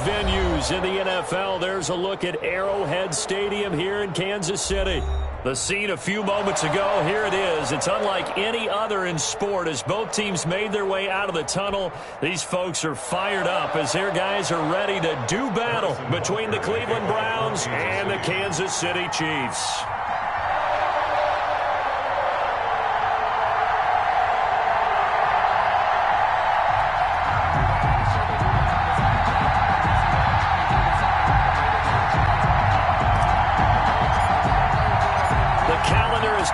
venues in the NFL. There's a look at Arrowhead Stadium here in Kansas City. The scene a few moments ago, here it is. It's unlike any other in sport as both teams made their way out of the tunnel. These folks are fired up as their guys are ready to do battle between the Cleveland Browns and the Kansas City Chiefs.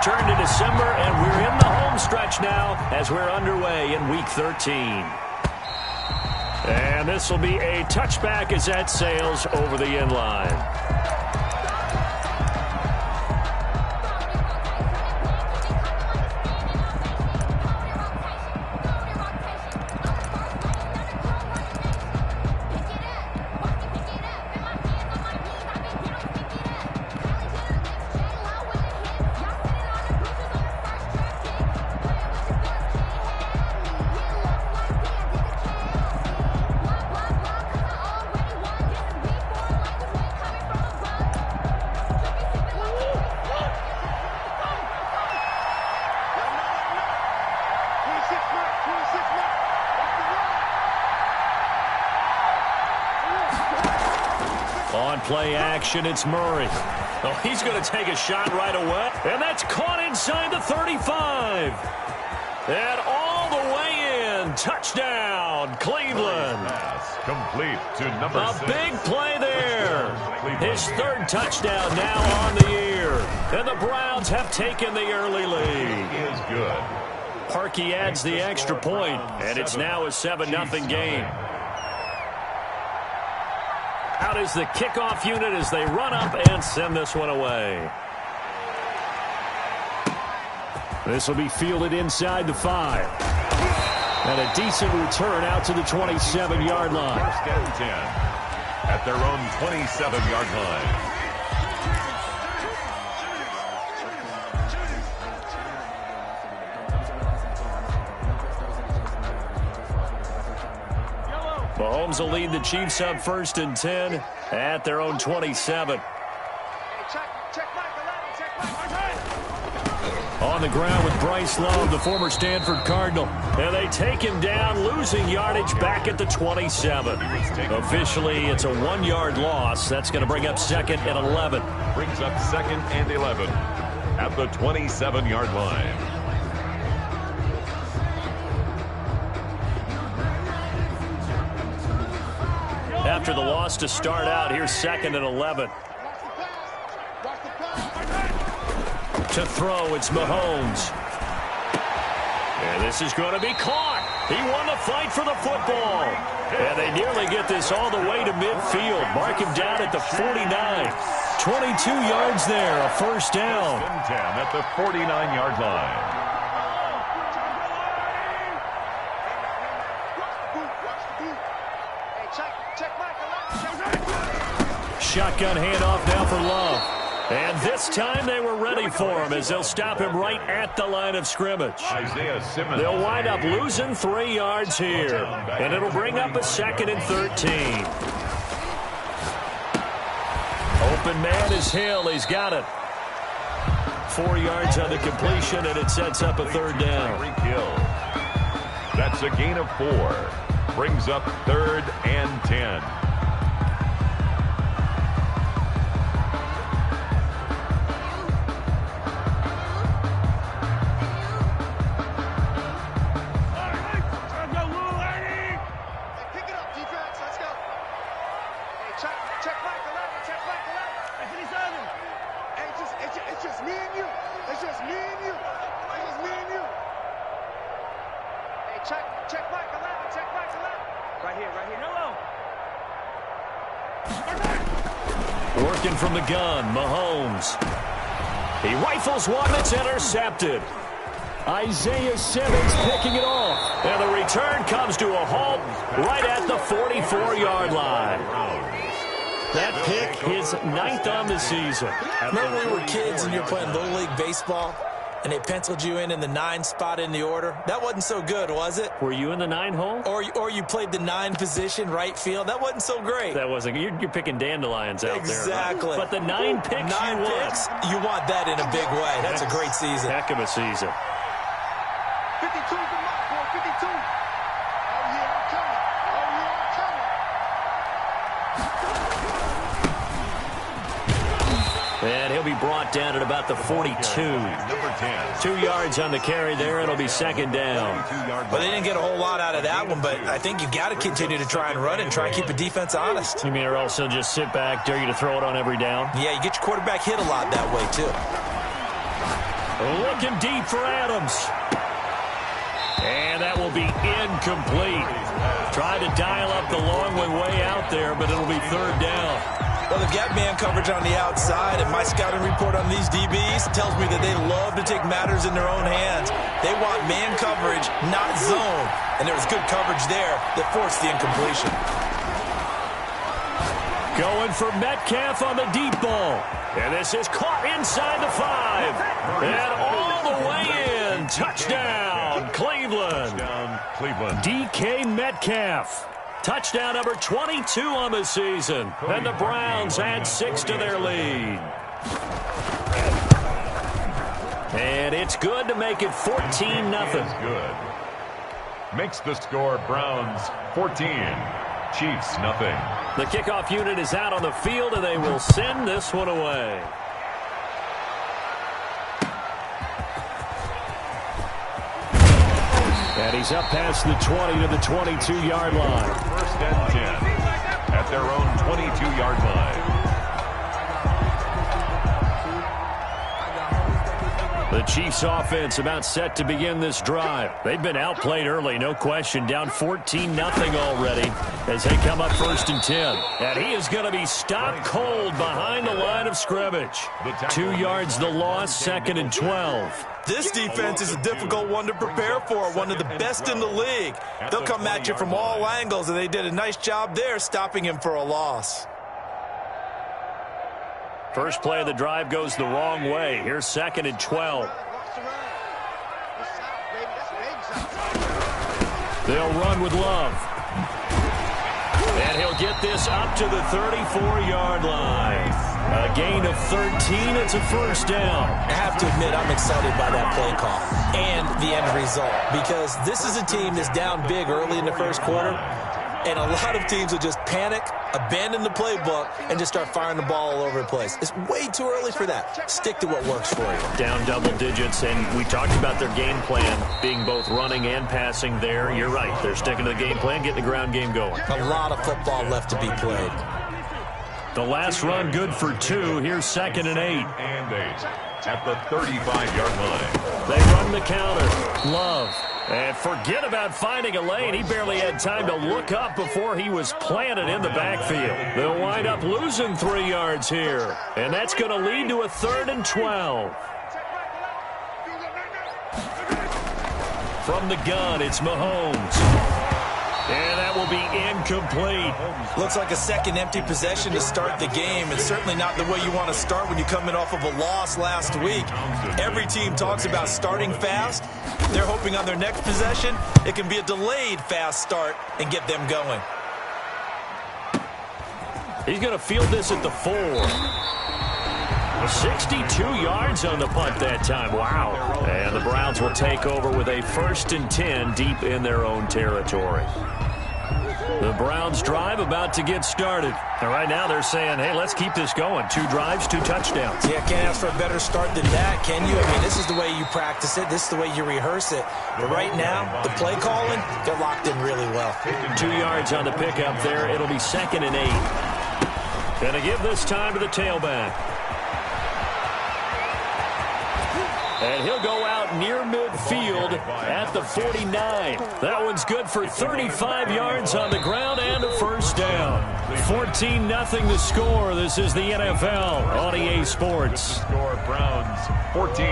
Turned to December, and we're in the home stretch now as we're underway in Week 13. And this will be a touchback as that sails over the end line. On play action, it's Murray. Oh, he's going to take a shot right away. And that's caught inside the 35. And all the way in. Touchdown, Cleveland. Complete to number 6. A big play there. His third touchdown now on the year. And the Browns have taken the early lead. He is good. Parkey adds the extra point, and it's now a 7-0 game. Out is the kickoff unit as they run up and send this one away. This will be fielded inside the 5. And a decent return out to the 27-yard line. First and 10 at their own 27-yard line. Mahomes will lead the Chiefs up 1st and 10 at their own 27. On the ground with Bryce Love, the former Stanford Cardinal. And they take him down, losing yardage back at the 27. Officially, it's a 1-yard loss. That's going to bring up 2nd and 11. Brings up 2nd and 11 at the 27-yard line. After the loss to start out, here's 2nd and 11. To throw, it's Mahomes. And this is going to be caught. He won the fight for the football. And they nearly get this all the way to midfield. Mark him down at the 49. 22 yards there, a first down. 10 at the 49-yard line. Shotgun handoff now for Love. And this time they were ready for him as they'll stop him right at the line of scrimmage. They'll wind up losing 3 yards here. And it'll bring up a 2nd and 13. Open man is Hill. He's got it. 4 yards on the completion, and it sets up a 3rd down. That's a gain of 4. Brings up 3rd and 10. Working from the gun, Mahomes. He rifles one that's intercepted. Isaiah Simmons picking it off. And the return comes to a halt right at the 44-yard line. That pick is 9th on the season. Remember when we were kids and you were playing Little League Baseball? and they penciled you in the 9 spot in the order. That wasn't so good, was it? Were you in the 9 hole? Or you played the 9 position, right field. That wasn't so great. That wasn't. You're picking dandelions out there. Exactly. But the 9 picks 9 you picks, you want that in a big way. That's a great season. Heck of a season. 52's the mark, boy. 52. Oh, yeah, I'm coming. Oh, yeah, I'm coming. And he'll be brought down at about the 42. Number 10. 2 yards on the carry there. It'll be second down. Well, they didn't get a whole lot out of that one, but I think you got to continue to try and run and try and keep the defense honest. You mean or else he'll just sit back, dare you to throw it on every down? Yeah, you get your quarterback hit a lot that way, too. Looking deep for Adams. And that will be incomplete. Tried to dial up the long way out there, but it'll be third down. Well, they've got man coverage on the outside, and my scouting report on these DBs tells me that they love to take matters in their own hands. They want man coverage, not zone. And there was good coverage there that forced the incompletion. Going for Metcalf on the deep ball. And this is caught inside the 5. And all the way in. Touchdown, Cleveland. DK Metcalf. Touchdown number 22 on the season. And the Browns add 6 to their lead. And it's good to make it 14-0. Good. Makes the score Browns 14. Chiefs nothing. The kickoff unit is out on the field, and they will send this one away. And he's up past the 20 to the 22-yard line. First and 10 at their own 22-yard line. The Chiefs offense about set to begin this drive. They've been outplayed early, no question. Down 14-0 already as they come up first and 10. And he is going to be stopped cold behind the line of scrimmage. 2 yards the loss, second and 12. This defense is a difficult one to prepare for, one of the best in the league. They'll come at you from all angles, and they did a nice job there stopping him for a loss. First play of the drive goes the wrong way. Here's second and 12. They'll run with Love. And he'll get this up to the 34-yard line. A gain of 13. It's a first down. I have to admit, I'm excited by that play call and the end result, because this is a team that's down big early in the first quarter, and a lot of teams will just panic, abandon the playbook, and just start firing the ball all over the place. It's way too early for that. Stick to what works for you. Down double digits, and we talked about their game plan being both running and passing there. You're right. They're sticking to the game plan, getting the ground game going. A lot of football left to be played. The last run good for 2. Here's second and 8. And 8 at the 35-yard line. They run the counter. Love. And forget about finding a lane. He barely had time to look up before he was planted in the backfield. They'll wind up losing 3 yards here. And that's going to lead to a 3rd and 12. From the gun, it's Mahomes. And that will be incomplete. Looks like a second empty possession to start the game, and certainly not the way you want to start when you come in off of a loss last week. Every team talks about starting fast. They're hoping on their next possession it can be a delayed fast start and get them going. He's going to field this at the 4. 62 yards on the punt that time. Wow. And the Browns will take over with a 1st and 10 deep in their own territory. The Browns drive about to get started. And right now they're saying, hey, let's keep this going. 2 drives, 2 touchdowns. Yeah, can't ask for a better start than that, can you? I mean, this is the way you practice it. This is the way you rehearse it. But right now, the play calling, they're locked in really well. 2 yards on the pickup there. It'll be 2nd and 8. Going to give this time to the tailback. And he'll go out near midfield at the 49. That one's good for 35 yards on the ground and a first down. 14-0 the score. This is the NFL on EA Sports. Score Browns 14.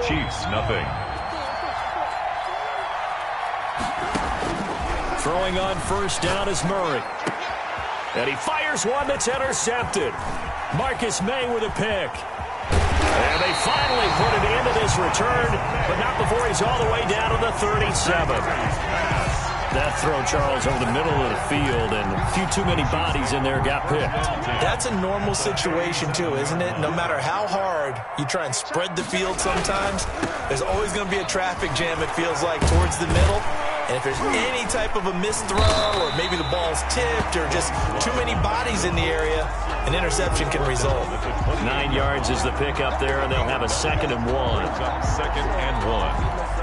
Chiefs nothing. Throwing on first down is Murray. And he fires one that's intercepted. Marcus May with a pick. And they finally put it into this return, but not before he's all the way down to the 37. That throw, Charles, over the middle of the field, and a few too many bodies in there got picked. That's a normal situation, too, isn't it? No matter how hard you try and spread the field sometimes, there's always going to be a traffic jam, it feels like, towards the middle. And if there's any type of a missed throw, or maybe the ball's tipped, or just too many bodies in the area, an interception can result. 9 yards is the pickup there, and they'll have a 2nd and 1. 2nd and 1.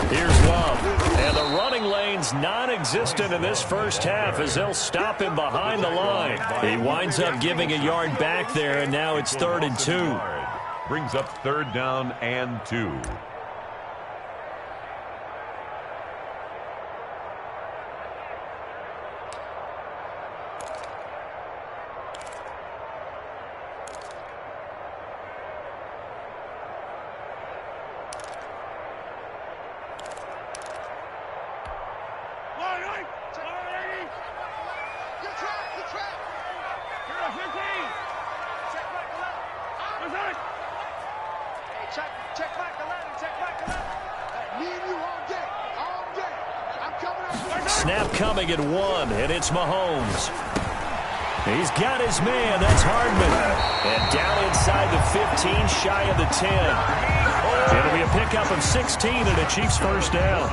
Here's Love. And the running lane's non-existent in this first half as they'll stop him behind the line. He winds up giving a yard back there, and now it's 3rd and 2. Brings up 3rd down and 2. Snap coming at 1, and it's Mahomes. He's got his man. That's Hardman. And down inside the 15, shy of the 10. It'll be a pickup of 16 and a Chiefs first down.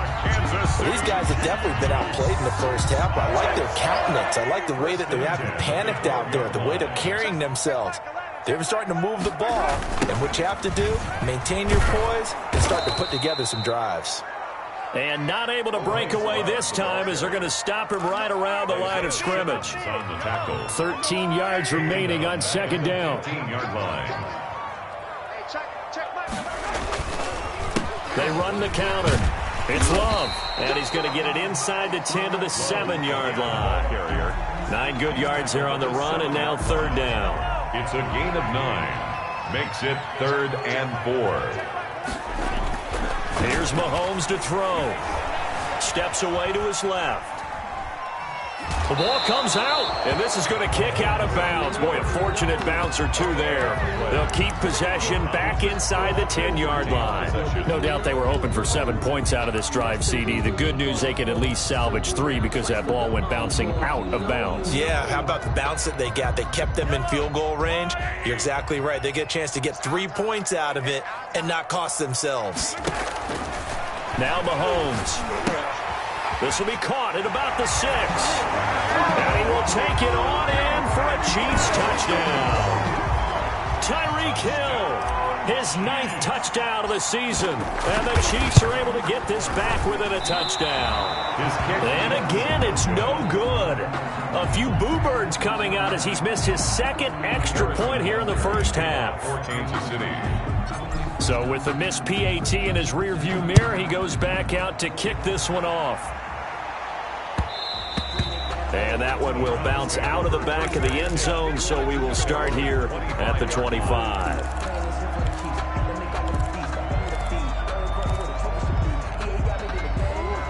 Well, these guys have definitely been outplayed in the first half. I like their countenance. I like the way that they haven't panicked out there, the way they're carrying themselves. They're starting to move the ball. And what you have to do, maintain your poise and start to put together some drives. And not able to break away this time as they're going to stop him right around the line of scrimmage. 13 yards remaining on 2nd down. 13-yard line. They run the counter. It's Love. And he's going to get it inside the 10 to the 7-yard line. 9 good yards here on the run, and now 3rd down. It's a gain of 9. Makes it 3rd and 4. Here's Mahomes to throw. Steps away to his left. The ball comes out, and this is going to kick out of bounds. Boy, a fortunate bounce or two there. They'll keep possession back inside the 10-yard line. No doubt they were hoping for 7 points out of this drive, CD. The good news, they can at least salvage 3 because that ball went bouncing out of bounds. Yeah, how about the bounce that they got? They kept them in field goal range. You're exactly right. They get a chance to get 3 points out of it and not cost themselves. Now Mahomes. This will be caught at about the 6. And he will take it on in for a Chiefs touchdown. Tyreek Hill, his 9th touchdown of the season. And the Chiefs are able to get this back within a touchdown. And again, it's no good. A few boo birds coming out as he's missed his 2nd extra point here in the first half. Kansas City. So with the missed PAT in his rearview mirror, he goes back out to kick this one off. And that one will bounce out of the back of the end zone, so we will start here at the 25.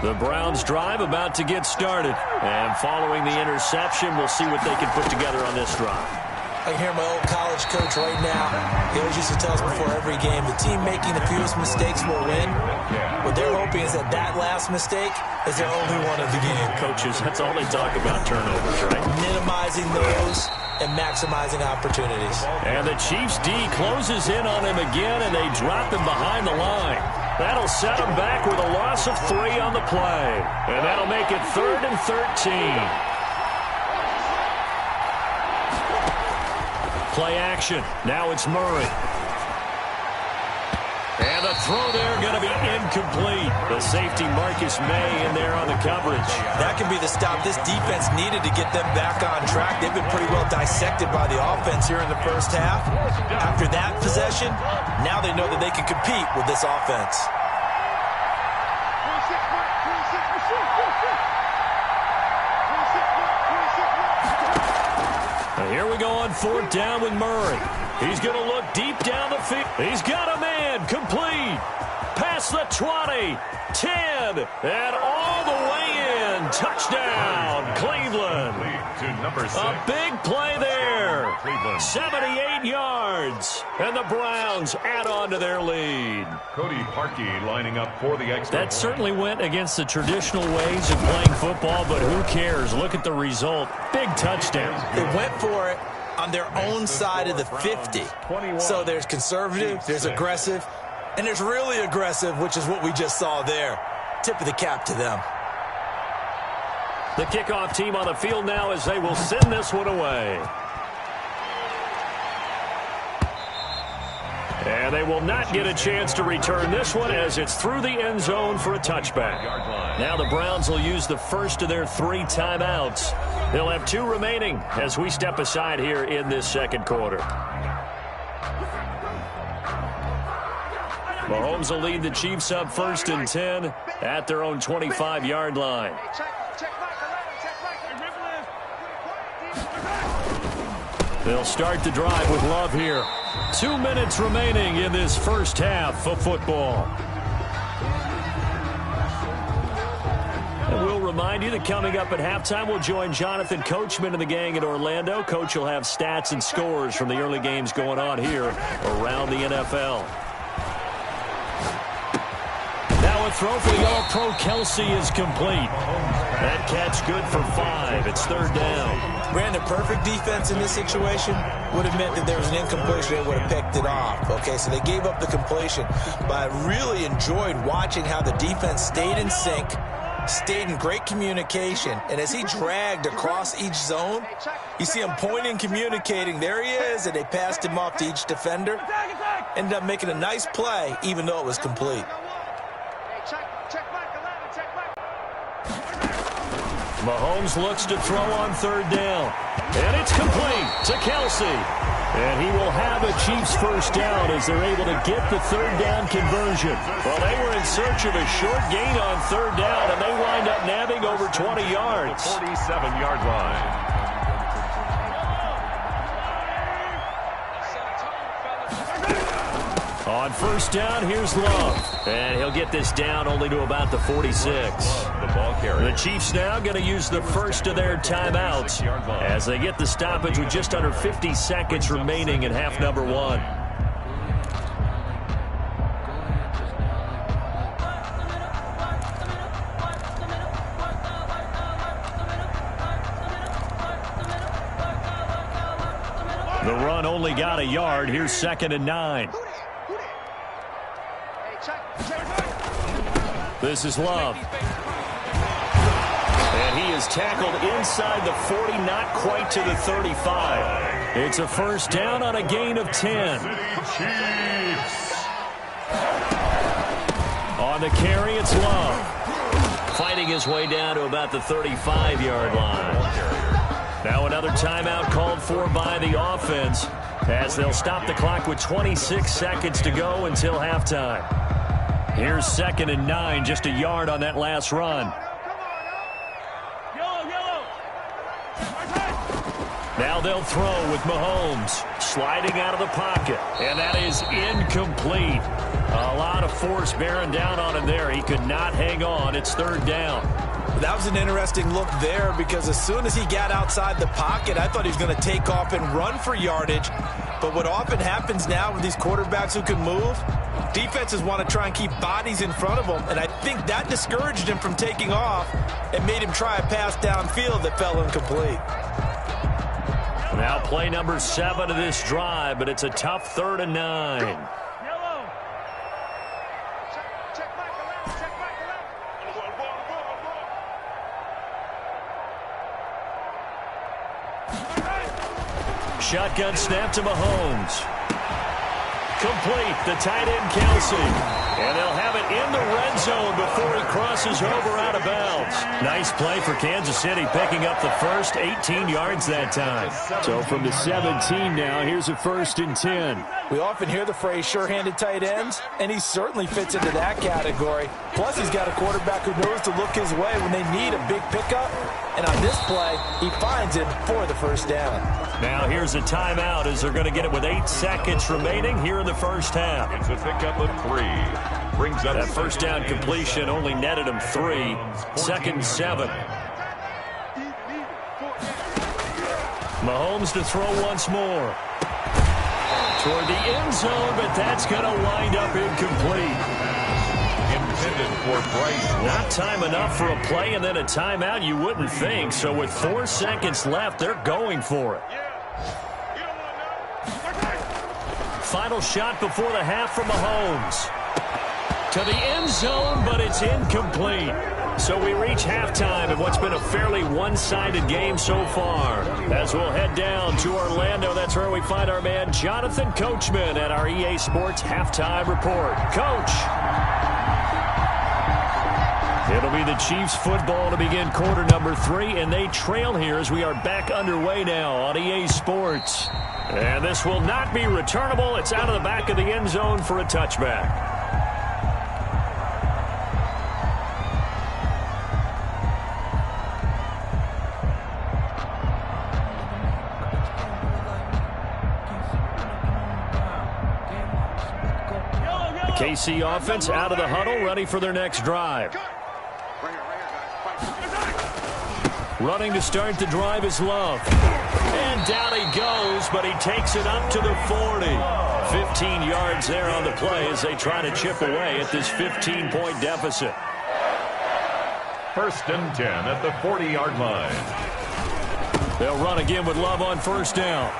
The Browns drive about to get started. And following the interception, we'll see what they can put together on this drive. I hear my old college coach right now. He always used to tell us before every game, the team making the fewest mistakes will win. What they're hoping is that that last mistake is their only one of the game. Coaches, that's all they talk about, turnovers, right? Minimizing those and maximizing opportunities. And the Chiefs D closes in on him again, and they drop him behind the line. That'll set him back with a loss of 3 on the play. And that'll make it 3rd and 13. Play action. Now it's Murray. And the throw there going to be incomplete. The safety Marcus May in there on the coverage. That can be the stop this defense needed to get them back on track. They've been pretty well dissected by the offense here in the first half. After that possession, now they know that they can compete with this offense. Here we go on 4th down with Murray. He's going to look deep down the field. He's got a man. Complete. Pass past the 20, 10, and all the way in. Touchdown, Cleveland. Lead to number 6. A big play there. 78 yards. And the Browns add on to their lead. Cody Parkey lining up for the extra. That certainly went against the traditional ways of playing football, but who cares? Look at the result. Big touchdown. They went for it on their own side of the 50. So there's conservative, there's aggressive, and there's really aggressive, which is what we just saw there. Tip of the cap to them. The kickoff team on the field now as they will send this one away. And they will not get a chance to return this one as it's through the end zone for a touchback. Now the Browns will use the first of their 3 timeouts. They'll have 2 remaining as we step aside here in this second quarter. Mahomes will lead the Chiefs up 1st and 10 at their own 25-yard line. They'll start the drive with Love here. 2 minutes remaining in this first half of football. And we'll remind you that coming up at halftime, we'll join Jonathan Coachman and the gang in Orlando. Coach will have stats and scores from the early games going on here around the NFL. Now a throw for the All-Pro Kelsey is complete. That catch good for 5. It's 3rd down. Brandon, perfect defense in this situation would have meant that there was an incompletion. They would have picked it off. Okay, so they gave up the completion. But I really enjoyed watching how the defense stayed in sync, stayed in great communication. And as he dragged across each zone, you see him pointing, communicating. There he is, and they passed him off to each defender. Ended up making a nice play, even though it was complete. Mahomes looks to throw on 3rd down. And it's complete to Kelsey. And he will have a Chiefs first down as they're able to get the 3rd down conversion. Well, they were in search of a short gain on 3rd down, and they wind up nabbing over 20 yards. 47-yard line. On 1st down, here's Love. And he'll get this down only to about the 46. The ball carrier. The Chiefs now going to use the first of their timeouts as they get the stoppage with just under 50 seconds remaining in half number 1. The run only got a yard. Here's 2nd and 9. This is Love. And he is tackled inside the 40, not quite to the 35. It's a first down on a gain of 10. On the carry, it's Love. Fighting his way down to about the 35-yard line. Now another timeout called for by the offense as they'll stop the clock with 26 seconds to go until halftime. Here's 2nd and 9, just a yard on that last run. Now they'll throw with Mahomes sliding out of the pocket, and that is incomplete. A lot of force bearing down on him there. He could not hang on. It's 3rd down. That was an interesting look there because as soon as he got outside the pocket, I thought he was going to take off and run for yardage. But what often happens now with these quarterbacks who can move, defenses want to try and keep bodies in front of them, and I think that discouraged him from taking off and made him try a pass downfield that fell incomplete. Now play number 7 of this drive, but it's a tough 3rd and 9. Shotgun snap to Mahomes. Complete, the tight end Kelsey. And they'll have it in the red zone before he crosses over out of bounds. Nice play for Kansas City, picking up the first 18 yards that time. So from the 17 now, here's a 1st and 10. We often hear the phrase sure-handed tight ends, and he certainly fits into that category. Plus, he's got a quarterback who knows to look his way when they need a big pickup. And on this play, he finds him for the first down. Now here's a timeout as they're going to get it with 8 seconds remaining here in the first half. It's a pickup of 3. Brings up that first down completion only netted him 3. Second 7. Mahomes to throw once more. Toward the end zone, but that's going to wind up incomplete. Intended for Bryce. Not time enough for a play and then a timeout, you wouldn't think. So with 4 seconds left, they're going for it. Final shot before the half from Mahomes. To the end zone, but it's incomplete. So we reach halftime in what's been a fairly one-sided game so far. As we'll head down to Orlando, that's where we find our man Jonathan Coachman at our EA Sports Halftime Report. Coach. It'll be the Chiefs football to begin quarter number 3, and they trail here as we are back underway now on EA Sports. And this will not be returnable. It's out of the back of the end zone for a touchback. KC offense out of the huddle, ready for their next drive. Running to start the drive is Love. And down he goes, but he takes it up to the 40. 15 yards there on the play as they try to chip away at this 15-point deficit. First and 10 at the 40-yard line. They'll run again with Love on first down.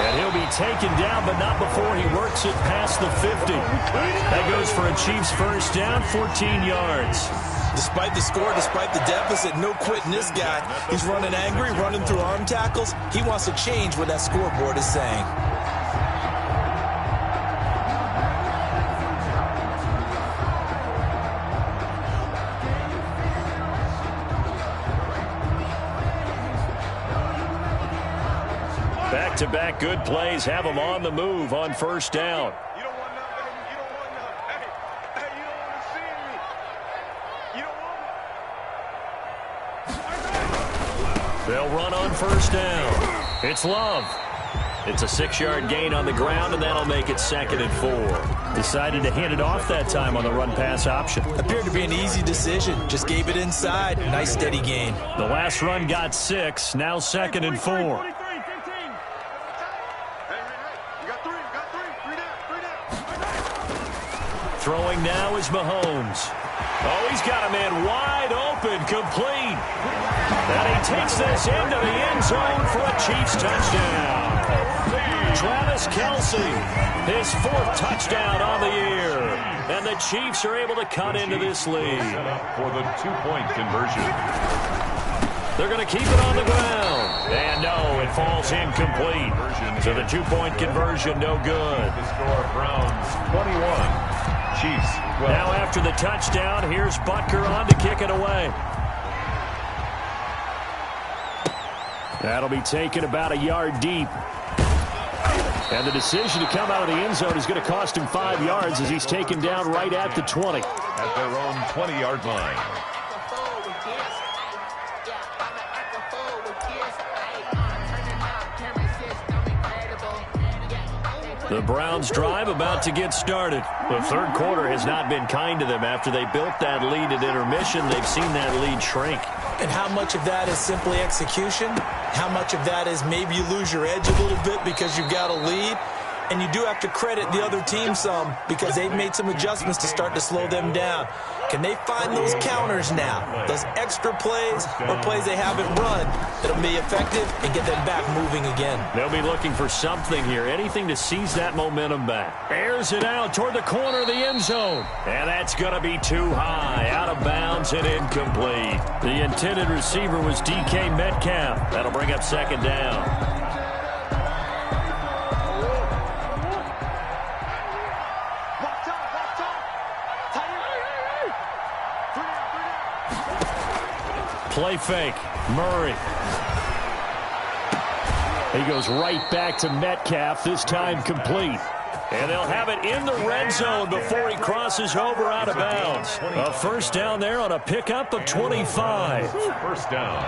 And he'll be taken down, but not before he works it past the 50. That goes for a Chiefs first down, 14 yards. Despite the score, despite the deficit, no quitting this guy. He's running angry, running through arm tackles. He wants to change what that scoreboard is saying. Back-to-back good plays have him on the move on first down. You don't want nothing, baby. You don't want nothing. Hey, you don't want to see me. You don't want They'll run on first down. It's Love. It's a 6-yard gain on the ground, and that'll make it 2nd and 4. Decided to hand it off that time on the run-pass option. Appeared to be an easy decision. Just gave it inside. Nice, steady gain. The last run got 6. Now 2nd and 4. Throwing now is Mahomes. Oh, he's got a man wide open, complete. And he takes this into the end zone for a Chiefs touchdown. Travis Kelce, his 4th touchdown on the year. And the Chiefs are able to cut into this lead. Set up for the 2-point conversion. They're going to keep it on the ground. And no, it falls incomplete. So the 2-point conversion, no good. The score, Browns 21. Chiefs 12. Now after the touchdown, here's Butker on to kick it away. That'll be taken about a yard deep. And the decision to come out of the end zone is going to cost him 5 yards as he's taken down right at the 20. At their own 20-yard line. The Browns drive about to get started. The third quarter has not been kind to them. After they built that lead at intermission, they've seen that lead shrink. And how much of that is simply execution? How much of that is maybe you lose your edge a little bit because you've got a lead? And you do have to credit the other team some because they've made some adjustments to start to slow them down. Can they find those counters now? Those extra plays or plays they haven't run that'll be effective and get them back moving again? They'll be looking for something here, anything to seize that momentum back. Airs it out toward the corner of the end zone. And that's going to be too high, out of bounds and incomplete. The intended receiver was DK Metcalf. That'll bring up 2nd down. Play fake. Murray. He goes right back to Metcalf, this time complete. And they'll have it in the red zone before he crosses over out of bounds. A first down there on a pickup of 25. First down.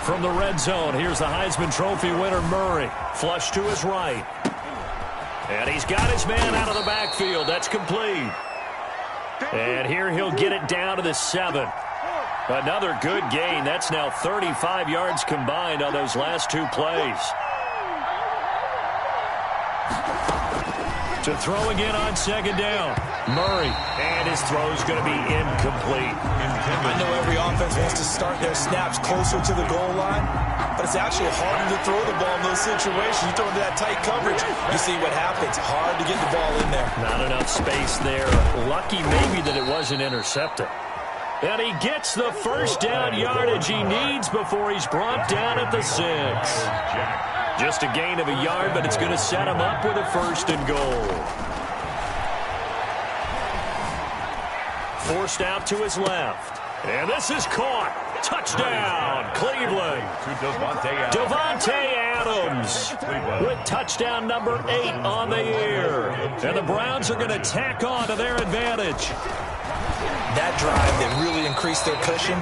From the red zone, here's the Heisman Trophy winner, Murray. Flush to his right. And he's got his man out of the backfield. That's complete. And here he'll get it down to the 7. Another good gain. That's now 35 yards combined on those last two plays. To throw again on second down. Murray. And his throw's going to be incomplete. I know every offense wants to start their snaps closer to the goal line, but it's actually harder to throw the ball in those situations. You throw into that tight coverage, you see what happens. Hard to get the ball in there. Not enough space there. Lucky maybe that it wasn't intercepted. And he gets the first down yardage he needs before he's brought down at the 6. Just a gain of a yard, but it's going to set him up with a first and goal. Forced out to his left. And this is caught. Touchdown, Cleveland. Devontae Adams with touchdown number 8 on the year. And the Browns are going to tack on to their advantage. That drive that really increased their cushion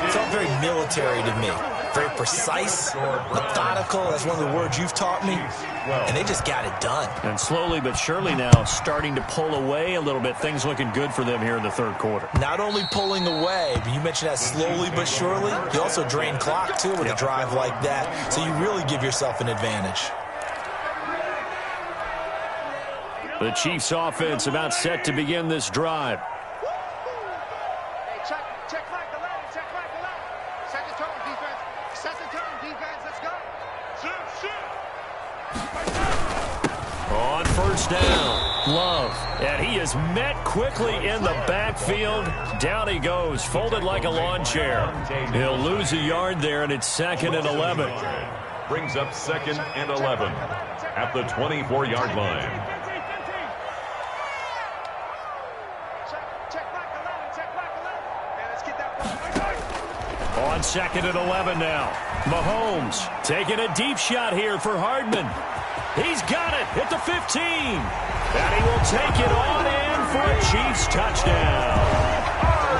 felt very military to me. Very precise, methodical. That's one of the words you've taught me. And they just got it done. And slowly but surely now starting to pull away a little bit. Things looking good for them here in the third quarter. Not only pulling away, but you mentioned that slowly but surely. You also drain clock, too, with a drive like that. So you really give yourself an advantage. The Chiefs' offense about set to begin this drive. On first down, Love. And he is met quickly in the backfield. Down he goes, folded like a lawn chair. He'll lose a yard there, and it's 2nd and 11. Brings up 2nd and 11 at the 24-yard line. On 2nd and 11 now. Mahomes taking a deep shot here for Hardman. He's got it at the 15. And he will take it on in for a Chiefs touchdown.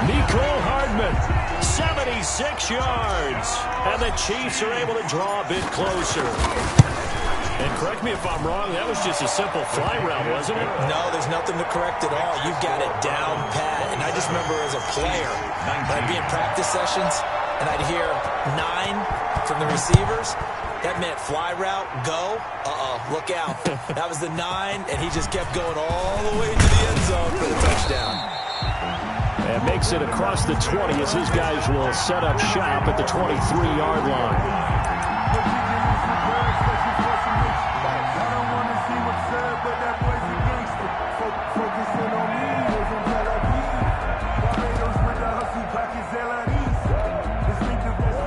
Mecole Hardman, 76 yards. And the Chiefs are able to draw a bit closer. And correct me if I'm wrong, that was just a simple fly route, wasn't it? No, there's nothing to correct at all. You've got it down pat. And I just remember as a player, when I'd be in practice sessions, and I'd hear 9 from the receivers. That meant fly route, go. Look out. That was the 9, and he just kept going all the way to the end zone for the touchdown. And makes it across the 20 as his guys will set up shop at the 23-yard line.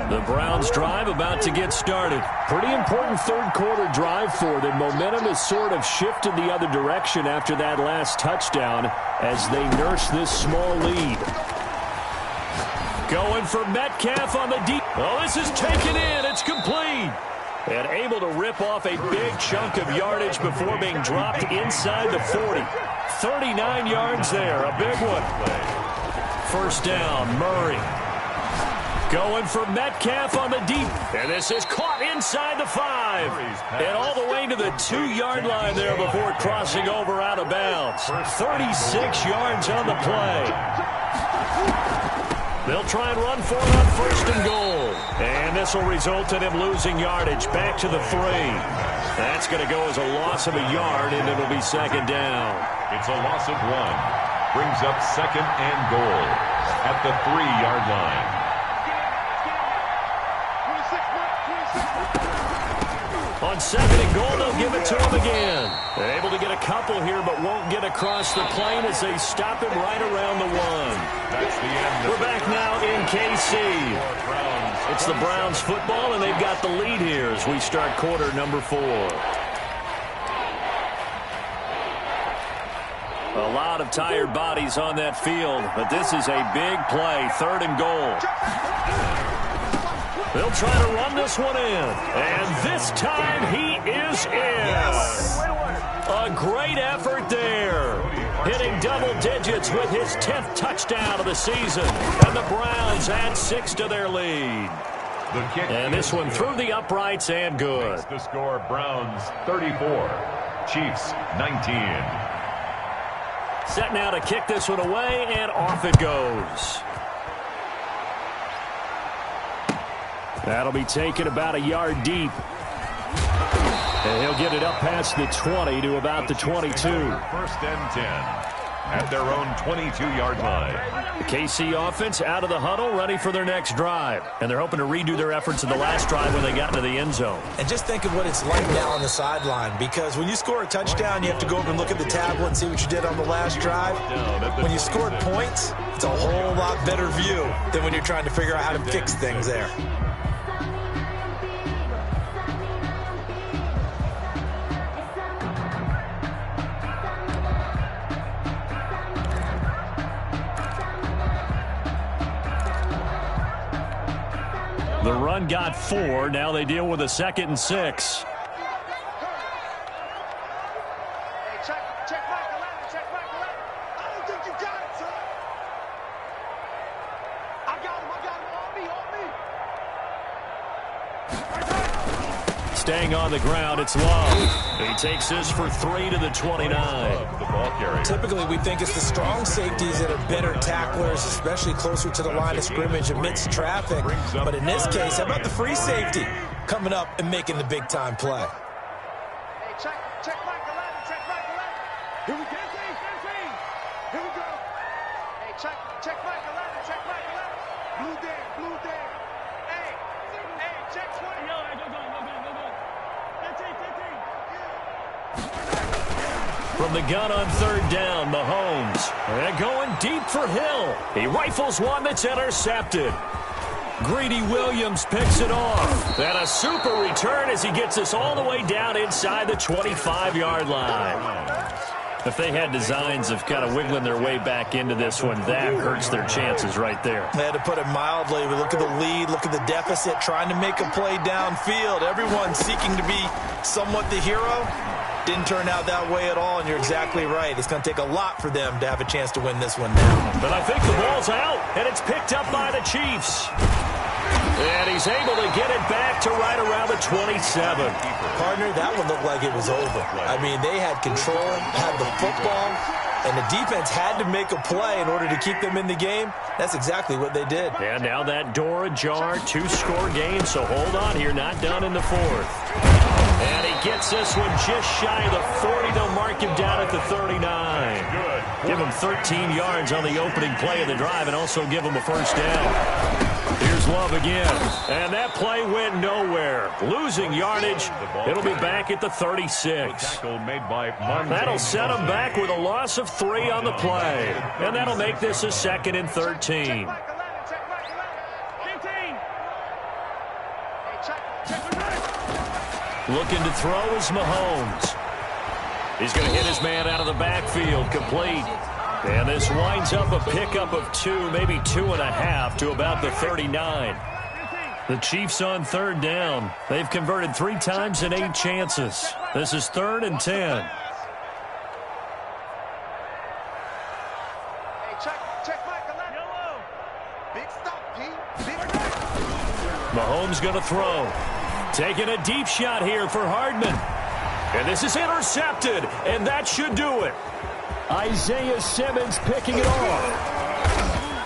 The Browns drive about to get started. Pretty important third quarter drive for them. Momentum has sort of shifted the other direction after that last touchdown as they nurse this small lead. Going for Metcalf on the deep. Oh, this is taken in. It's complete. And able to rip off a big chunk of yardage before being dropped inside the 40. 39 yards there. A big one. First down, Murray. Going for Metcalf on the deep. And this is caught inside the 5. And all the way to the 2-yard line there before crossing over out of bounds. 36 yards on the play. They'll try and run for it on first and goal. And this will result in him losing yardage back to the 3. That's going to go as a loss of a yard, and it'll be second down. It's a loss of 1. Brings up 2nd and goal at the 3-yard line. On 2nd and goal, they'll give it to him again. They're able to get a couple here, but won't get across the plane as they stop him right around the 1. That's the end. We're back now in KC. It's the Browns football, and they've got the lead here as we start quarter number 4. A lot of tired bodies on that field, but this is a big play. 3rd and goal. They'll try to run this one in. And this time he is in. Yes. A great effort there. Hitting double digits with his 10th touchdown of the season. And the Browns add 6 to their lead. And this one through the uprights and good. The score, Browns 34, Chiefs 19. Set now to kick this one away, and off it goes. That'll be taken about a yard deep. And he'll get it up past the 20 to about the 22. 1st and 10 at their own 22-yard line. The KC offense out of the huddle, ready for their next drive. And they're hoping to redo their efforts in the last drive when they got into the end zone. And just think of what it's like now on the sideline, because when you score a touchdown, you have to go up and look at the tablet and see what you did on the last drive. When you scored points, it's a whole lot better view than when you're trying to figure out how to fix things there. The run got 4. Now they deal with a 2nd and 6. Hey, check back 11, check back 11. I don't think you got it, son. I got him, on me. Staying on the ground, it's Love. He takes this for 3 to the 29. The ball carrier. Typically, we think it's the strong safeties that are better tacklers, especially closer to the line of scrimmage amidst traffic. But in this case, how about the free safety coming up and making the big-time play? Hey, check back 11, check back 11. Here we go. 15. Here we go. Hey, check back 11, check back 11. Blue there. Hey, check 20. Yo, go. 15. From the gun on 3rd down, Mahomes. And going deep for Hill. He rifles one that's intercepted. Greedy Williams picks it off. And a super return as he gets us all the way down inside the 25-yard line. If they had designs of kind of wiggling their way back into this one, that hurts their chances right there. They had to put it mildly. We look at the lead, look at the deficit, trying to make a play downfield. Everyone seeking to be somewhat the hero. Didn't turn out that way at all, and you're exactly right. It's going to take a lot for them to have a chance to win this one now. But I think the ball's out, and it's picked up by the Chiefs. And he's able to get it back to right around the 27. Partner, that one looked like it was over. I mean, they had control, had the football, and the defense had to make a play in order to keep them in the game. That's exactly what they did. And now that door ajar, 2-score game, so hold on here, not done in the 4th. And he gets this one just shy of the 40. They'll mark him down at the 39. Give him 13 yards on the opening play of the drive and also give him a 1st down. Here's Love again. And that play went nowhere. Losing yardage. It'll be back at the 36. That'll set him back with a loss of 3 on the play. And that'll make this a 2nd and 13. Looking to throw is Mahomes. He's going to hit his man out of the backfield, complete. And this winds up a pickup of 2, maybe 2.5 to about the 39. The Chiefs on 3rd down. They've converted 3 times in 8 chances. This is 3rd and 10. Check back 11. Big stop, P. Big Mahomes going to throw. Taking a deep shot here for Hardman. And this is intercepted, and that should do it. Isaiah Simmons picking it off.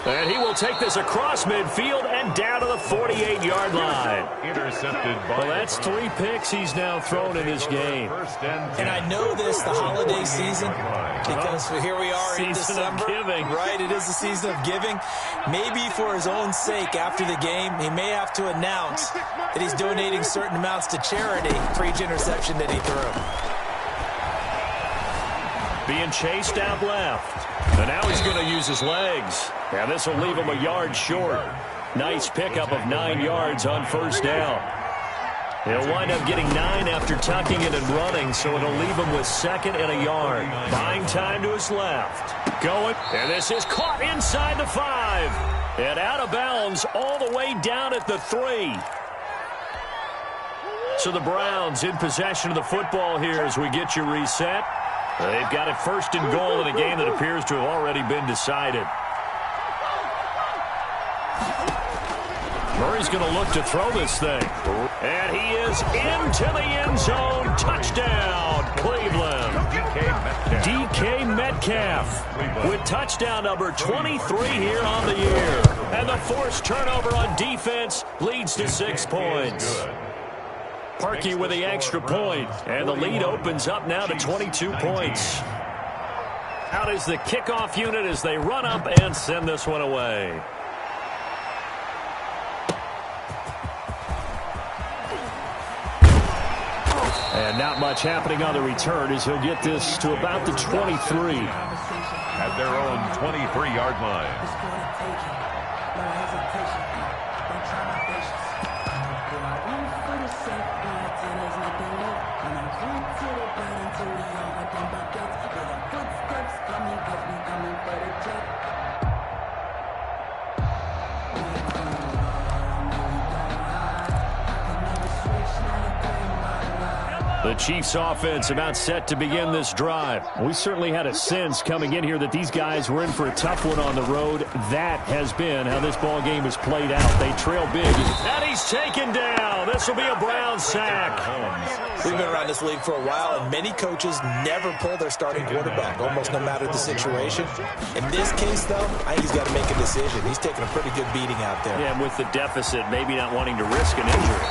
And he will take this across midfield and down to the 48-yard line. Intercepted by well, that's 3 picks he's now thrown in this game. And I know this, the holiday season, because here we are in December. Season of giving. Right, it is the season of giving. Maybe for his own sake after the game, he may have to announce that he's donating certain amounts to charity for each interception that he threw. Being chased out left. And now he's going to use his legs. Now this will leave him a yard short. Nice pickup of 9 yards on 1st down. He'll wind up getting 9 after tucking it and running, so it'll leave him with 2nd and a yard. Buying time to his left. Going, and this is caught inside the 5. And out of bounds all the way down at the 3. So the Browns in possession of the football here as we get you reset. They've got it 1st and goal in a game that appears to have already been decided. Murray's going to look to throw this thing. And he is into the end zone. Touchdown, Cleveland. DK Metcalf with touchdown number 23 here on the year. And the forced turnover on defense leads to 6 points. Parkey with the extra point, and the lead opens up now to 22 points. Out is the kickoff unit as they run up and send this one away. And not much happening on the return as he'll get this to about the 23. At their own 23-yard line. The Chiefs offense about set to begin this drive. We certainly had a sense coming in here that these guys were in for a tough one on the road. That has been how this ball game has played out. They trail big. And he's taken down. This will be a Brown sack. We've been around this league for a while, and many coaches never pull their starting quarterback, almost no matter the situation. In this case, though, I think he's got to make a decision. He's taking a pretty good beating out there. Yeah, and with the deficit, maybe not wanting to risk an injury.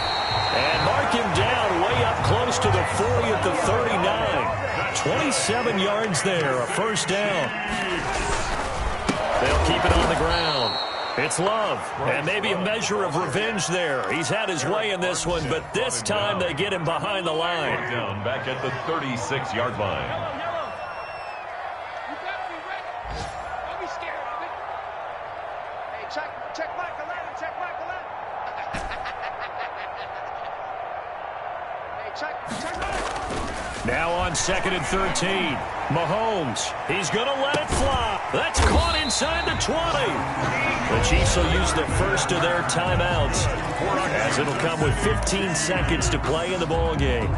And mark him down way up close to the 40 at the 39. 27 yards there, a first down. They'll keep it on the ground. It's Love, and maybe a measure of revenge there. He's had his way in this one, but this time they get him behind the line. Down back at the 36-yard line. Don't be scared of it. Hey, check Michael Allen, check Michael Allen. Hey, check Allen. Now on 2nd and 13. Mahomes, he's going to let it fly. That's caught inside the 20. The Chiefs will use the first of their timeouts as it'll come with 15 seconds to play in the ball game.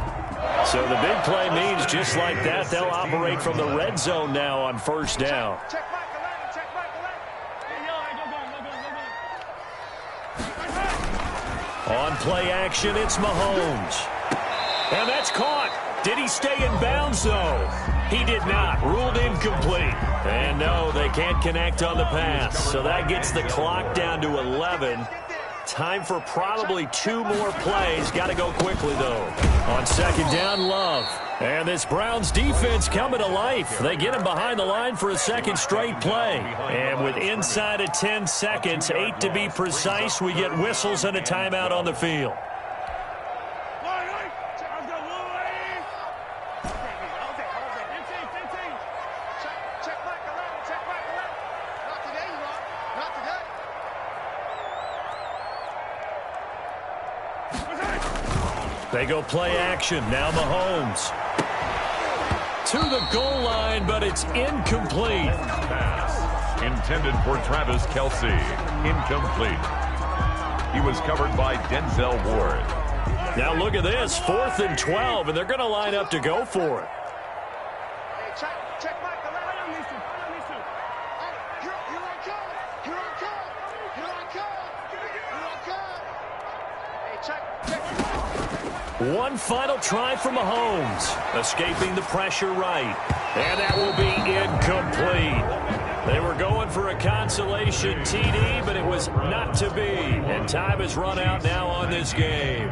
So the big play means just like that, they'll operate from the red zone now on first down. Check Michael Allen, check Michael Allen. On play action, it's Mahomes. And that's caught. Did he stay in bounds, though? He did not. Ruled incomplete. And no, they can't connect on the pass. So that gets the clock down to 11. Time for probably 2 more plays. Got to go quickly, though. On 2nd down, Love. And this Browns defense coming to life. They get him behind the line for a 2nd straight play. And with inside of 10 seconds, 8 to be precise, we get whistles and a timeout on the field. They go play action. Now Mahomes. To the goal line, but it's incomplete. Pass intended for Travis Kelce. Incomplete. He was covered by Denzel Ward. Now look at this. 4th and 12, and they're going to line up to go for it. Hey, check Michael Allen. Here I come. Hey, check. One final try for Mahomes. Escaping the pressure right. And that will be incomplete. They were going for a consolation TD, but it was not to be. And time has run out now on this game.